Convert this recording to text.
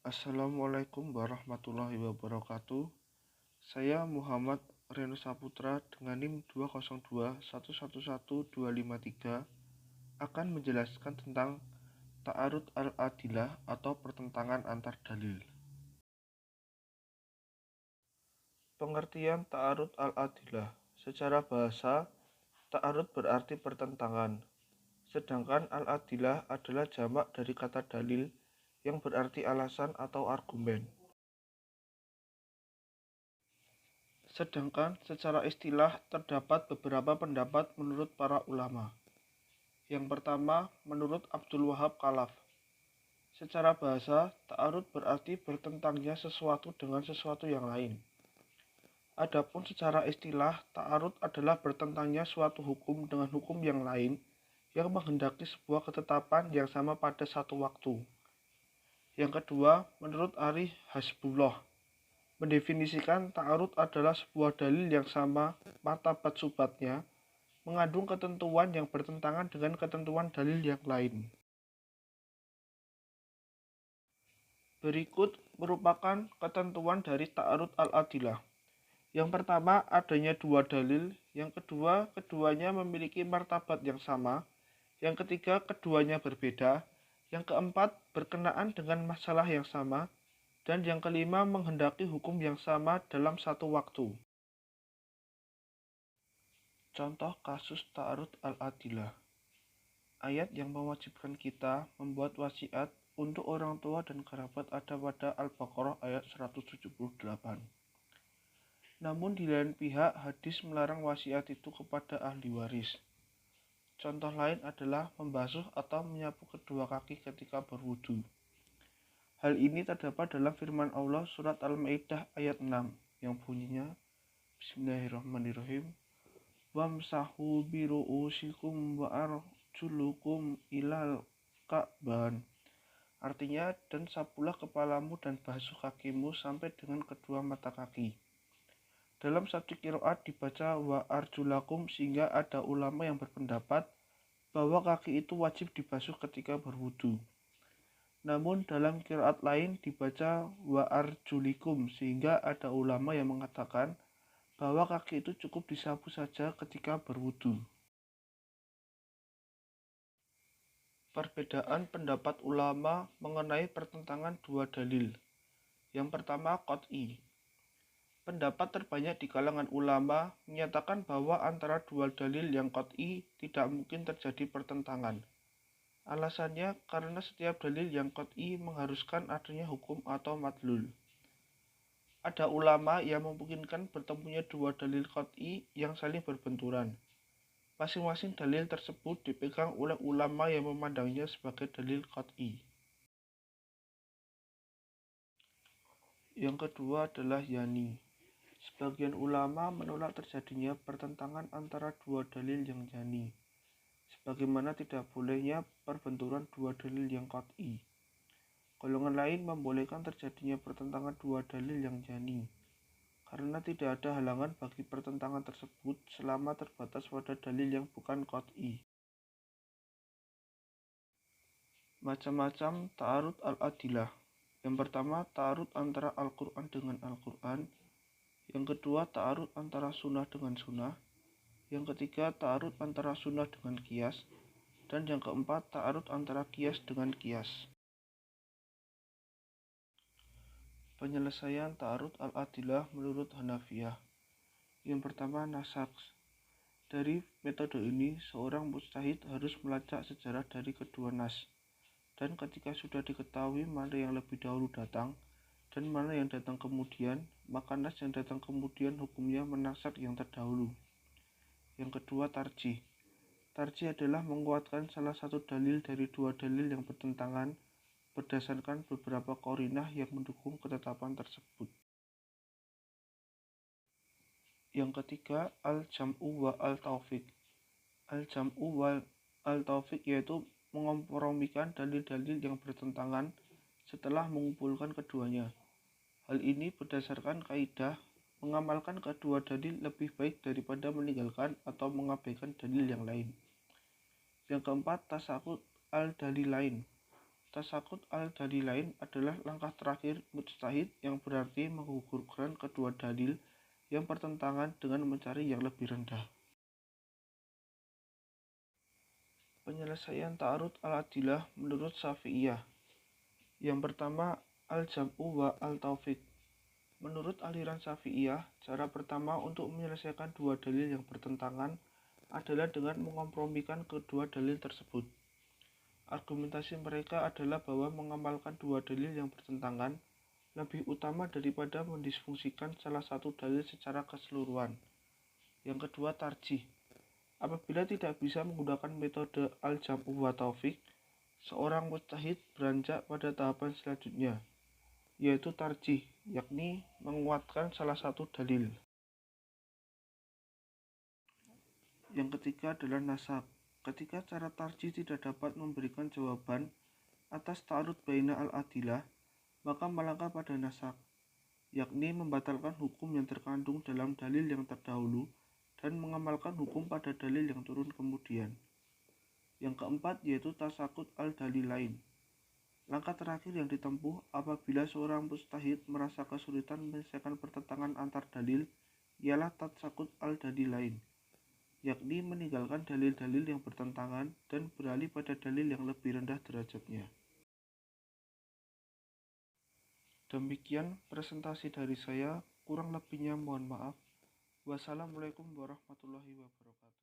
Assalamualaikum warahmatullahi wabarakatuh. Saya Muhammad Reno Saputra dengan NIM 202111253 akan menjelaskan tentang ta'arud al-adilah atau pertentangan antar dalil. Pengertian ta'arud al-adilah. Secara bahasa, ta'arud berarti pertentangan. Sedangkan al-adilah adalah jamak dari kata dalil yang berarti alasan atau argumen. Sedangkan secara istilah terdapat beberapa pendapat menurut para ulama. Yang pertama, menurut Abdul Wahab Khalaf. Secara bahasa, ta'arud berarti bertentangnya sesuatu dengan sesuatu yang lain. Adapun secara istilah, ta'arud adalah bertentangnya suatu hukum dengan hukum yang lain yang menghendaki sebuah ketetapan yang sama pada satu waktu. Yang kedua, menurut Ari Hasbullah, mendefinisikan ta'arud adalah sebuah dalil yang sama martabat subatnya, mengandung ketentuan yang bertentangan dengan ketentuan dalil yang lain. Berikut merupakan ketentuan dari ta'arud al-adilah. Yang pertama, adanya dua dalil. Yang kedua, keduanya memiliki martabat yang sama. Yang ketiga, keduanya berbeda. Yang keempat, berkenaan dengan masalah yang sama. Dan yang kelima, menghendaki hukum yang sama dalam satu waktu. Contoh kasus ta'arud al-adilah. Ayat yang mewajibkan kita membuat wasiat untuk orang tua dan kerabat ada pada Al-Baqarah ayat 178. Namun di lain pihak, hadis melarang wasiat itu kepada ahli waris. Contoh lain adalah membasuh atau menyapu kedua kaki ketika berwudu. Hal ini terdapat dalam firman Allah surat Al-Maidah ayat 6 yang bunyinya Bismillahirrahmanirrahim. Wamsahu biru'usikum wa arjulukum ilal ka'ban. Artinya, dan sapulah kepalamu dan basuh kakimu sampai dengan kedua mata kaki. Dalam satu qiraat dibaca wa arjulakum sehingga ada ulama yang berpendapat bahwa kaki itu wajib dibasuh ketika berwudu. Namun dalam qiraat lain dibaca wa arjulikum sehingga ada ulama yang mengatakan bahwa kaki itu cukup disapu saja ketika berwudu. Perbedaan pendapat ulama mengenai pertentangan dua dalil. Yang pertama, qat'i. Pendapat terbanyak di kalangan ulama menyatakan bahwa antara dua dalil yang qat'i tidak mungkin terjadi pertentangan. Alasannya karena setiap dalil yang qat'i mengharuskan adanya hukum atau madlul. Ada ulama yang memungkinkan bertemunya dua dalil qat'i yang saling berbenturan. Masing-masing dalil tersebut dipegang oleh ulama yang memandangnya sebagai dalil qat'i. Yang kedua adalah yani. Sebagian ulama menolak terjadinya pertentangan antara dua dalil yang yani, sebagaimana tidak bolehnya perbenturan dua dalil yang qat'i. Golongan lain membolehkan terjadinya pertentangan dua dalil yang yani, karena tidak ada halangan bagi pertentangan tersebut selama terbatas pada dalil yang bukan qat'i. Macam-macam ta'arud al-adilah. Yang pertama, ta'arud antara Al-Quran dengan Al-Quran. Yang kedua, ta'arud antara sunnah dengan sunnah. Yang ketiga, ta'arud antara sunnah dengan qiyas. Dan yang keempat, ta'arud antara qiyas dengan qiyas. Penyelesaian ta'arud al-adilah menurut Hanafiyah. Yang pertama, nasakh. Dari metode ini, seorang mujtahid harus melacak sejarah dari kedua nas. Dan ketika sudah diketahui mana yang lebih dahulu datang dan mana yang datang kemudian, maka nas yang datang kemudian hukumnya menasak yang terdahulu. Yang kedua, tarjih. Tarjih adalah menguatkan salah satu dalil dari dua dalil yang bertentangan berdasarkan beberapa qarinah yang mendukung ketetapan tersebut. Yang ketiga, al-jam'u wa al-taufiq. Al-jam'u wa al-taufiq yaitu mengompromikan dalil-dalil yang bertentangan setelah mengumpulkan keduanya. Hal ini berdasarkan kaidah mengamalkan kedua dalil lebih baik daripada meninggalkan atau mengabaikan dalil yang lain. Yang keempat, tasaqut al-dalilain. Tasakut al-dalilain adalah langkah terakhir mujtahid yang berarti menggugurkan kedua dalil yang bertentangan dengan mencari yang lebih rendah. Penyelesaian ta'arud al-adilah menurut Syafi'iyah. Yang pertama, al-jam'u wa al-taufiq. Menurut aliran Syafi'iyah, cara pertama untuk menyelesaikan dua dalil yang bertentangan adalah dengan mengompromikan kedua dalil tersebut. Argumentasi mereka adalah bahwa mengamalkan dua dalil yang bertentangan lebih utama daripada mendisfungsikan salah satu dalil secara keseluruhan. Yang kedua, tarjih. Apabila tidak bisa menggunakan metode al-jam'u wa taufiq, seorang mujtahid beranjak pada tahapan selanjutnya, yaitu tarjih, yakni menguatkan salah satu dalil. Yang ketiga adalah nasab. Ketika cara tarjih tidak dapat memberikan jawaban atas ta'arud baina al-adilah, maka melangkah pada nasab, yakni membatalkan hukum yang terkandung dalam dalil yang terdahulu dan mengamalkan hukum pada dalil yang turun kemudian. Yang keempat yaitu tasakut al-dalilain. Langkah terakhir yang ditempuh apabila seorang mujtahid merasa kesulitan menyelesaikan pertentangan antar dalil ialah tasakut al-dalilain, yakni meninggalkan dalil-dalil yang bertentangan dan beralih pada dalil yang lebih rendah derajatnya. Demikian presentasi dari saya, kurang lebihnya mohon maaf. Wassalamualaikum warahmatullahi wabarakatuh.